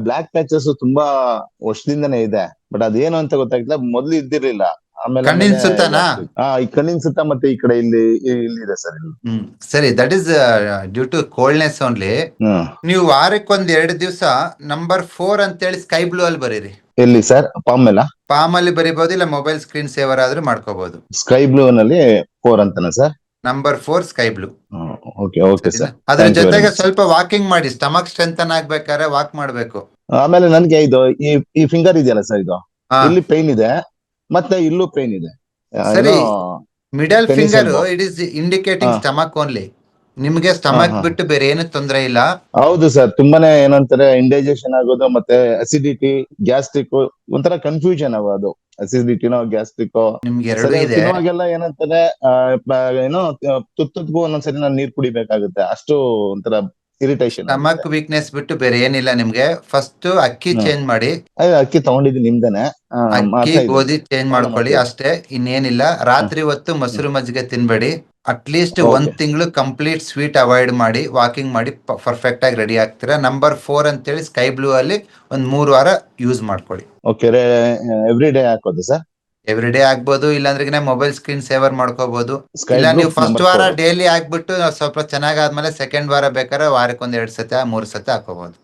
Block patches ತುಂಬಾ ವರ್ಷದಿಂದನೇ ಇದೆ. But ಅದೇನು ಅಂತ ಗೊತ್ತಾಗ್ತಿಲ್ಲ, ಮೊದ್ಲು ಇದ್ದಿರ್ಲಿಲ್ಲ. ಆಮೇಲೆ ಕಣ್ಣಿನ ಆಮೇಲೆ ಸುತ್ತನಾ? ಜಾಸ್ತಿ. ಈ ಕಣ್ಣಿನ ಸುತ್ತ ಮತ್ತೆ ಈ ಕಡೆ ಇಲ್ಲಿದೆ ಸರ್ ಇಲ್ಲಿ. ಸರಿ, that is due to coldness only. Hmm. ನೀವು ವಾರಕ್ಕೊಂದ್ 2 ದಿವಸ ನಂಬರ್ 4 ಅಂತೇಳಿ ಸ್ಕೈ ಬ್ಲೂ ಅಲ್ಲಿ ಬರೀರಿ. ಎಲ್ಲಿ ಸರ್? ಪಾಮ್ ಮೇಲ? ಪಾಮ್ ಅಲ್ಲಿ ಬರೀಬಹುದು, ಇಲ್ಲ ಮೊಬೈಲ್ ಸ್ಕ್ರೀನ್ ಸೇವರ್ ಆದ್ರೂ ಮಾಡ್ಕೋಬಹುದು. ಸ್ಕೈ ಬ್ಲೂ ನಲ್ಲಿ 4 ಅಂತನಾ sir? Number 4 sky blue. Okay okay sir, ಅದ್ರ ಥ್ಯಾಂಕ್ ಯು ವೆರಿ ಜೊತೆಗೆ ಮಚ್. ಸ್ವಲ್ಪ ವಾಕಿಂಗ್ ಮಾಡಿ, ಸ್ಟಮಕ್ ಸ್ಟ್ರೆಂಥನ್ ಆಗ್ಬೇಕಾದ್ರೆ ವಾಕ್ ಮಾಡ್ಬೇಕು. ಆಮೇಲೆ ನನ್ಗೆ ಇದು ಈ ಫಿಂಗರ್ ಇದೆಯಲ್ಲ ಸರ್, ಇದು ಹಾ ಇಲ್ಲಿ ಪೈನ್ ಇದೆ, ಮತ್ತೆ ಇಲ್ಲೂ ಪೈನ್ ಇದೆ. ಸರಿ, ಏನೋ middle tennis finger elbow. It is indicating ಹಾ ಸ್ಟಮಕ್ ಓನ್ಲಿ. ನಿಮ್ಗೆ ಹಾ ಸ್ಟಮಕ್ ಹಾ ಬಿಟ್ಟು ಬೇರೆ ಏನು ತೊಂದರೆ ಇಲ್ಲ. ಹೌದು ಸರ್, ತುಂಬಾನೇ ಏನಂತಾರೆ ಇಂಡೈಜೆಷನ್ ಆಗೋದು, ಮತ್ತೆ ಅಸಿಡಿಟಿ, ಗ್ಯಾಸ್ಟ್ರಿಕ್, ಒಂಥರ ಕನ್ಫ್ಯೂಷನ್ ಆಗೋದು. ಅಸಿಡಿಟಿನೋ ಗ್ಯಾಸ್ಟ್ರಿಕ್ ನಿಮ್ಗೆ ಎರಡು ಸರಿಯಾಗಿ ಇದೆ. ತಿನ್ನುವಾಗೆಲ್ಲ ಏನಂತಾರೆ, ಏನೋ ತುತ್ತದ್ಗೂ ಒಂದೊಂದ್ಸರಿ ನಾನು ನೀರ್ ಕುಡಿಬೇಕಾಗುತ್ತೆ, ಅಷ್ಟು ಒಂಥರ ಇರಿಟೇಷನ್ ಆಗುತ್ತೆ. ಸ್ಟಮಕ್ ವೀಕ್ನೆಸ್ ಬಿಟ್ಟು ಬೇರೆ ಏನಿಲ್ಲ ನಿಮ್ಗೆ. ಫಸ್ಟ್ ಅಕ್ಕಿ ಹ್ಮ್. ಚೇಂಜ್ ಮಾಡಿ. ಅಕ್ಕಿ ತಗೊಂಡಿದ್ದೀನಿ ನಿಮ್ದೇನೆ. ಅಕ್ಕಿ ಮಾಡ್ತಾ ಇದ್ದೀನಿ ಗೋಧಿ ಸರ್, ಚೇಂಜ್ ಫಾಲೋ ಮಾಡ್ಕೊಳ್ಳಿ ಮಾಡ್ತಾ ಅಷ್ಟೇ, ಇನ್ನೇನಿಲ್ಲ. ರಾತ್ರಿ ಹೊತ್ತು ಮೊಸರು ಮಜ್ಜಿಗೆ ತಿನ್ಬೇಡಿ. ಅಟ್ಲೀಸ್ಟ್ ಓಕೆ 1 ತಿಂಗಳು ಕಂಪ್ಲೀಟ್ ಸ್ವೀಟ್ ಅವಾಯ್ಡ್ ಮಾಡಿ ವಾಕಿಂಗ್ ಮಾಡಿ ಪರ್ಫೆಕ್ಟ್ ಆಗಿ ರೆಡಿ ಆಗ್ತೀರಾ. ನಂಬರ್ 4 ಅಂತೇಳಿ ಸ್ಕೈ ಬ್ಲೂ ಅಲ್ಲಿ 3 ವಾರ ಯೂಸ್ ಮಾಡ್ಕೊಳ್ಳಿ. ಓಕೆ. ಎವ್ರಿ ಡೇ ಹಾಕೋದು ಸರ್? ಎವ್ರಿ ಡೇ ಆಗ್ಬೋದು, ಇಲ್ಲಾಂದ್ರೆ ಮೊಬೈಲ್ ಸ್ಕ್ರೀನ್ ಸೇವರ್ ಮಾಡ್ಕೋಬಹುದು. ಸ್ಕೈ ಇಲ್ಲ ಬ್ಲೂ ನೀವು ಫಸ್ಟ್ ನಂಬರ್ ವಾರ 4. ಡೈಲಿ ಆಗ್ಬಿಟ್ಟು ಸ್ವಲ್ಪ ಚೆನ್ನಾಗಾದ್ಮೇಲೆ ಸೆಕೆಂಡ್ ವಾರ ಬೇಕಾದ್ರೆ ವಾರಕ್ಕೊಂದ್ 2 ಸತಿ 3 ಸತಿ ಹಾಕೋಬಹುದು.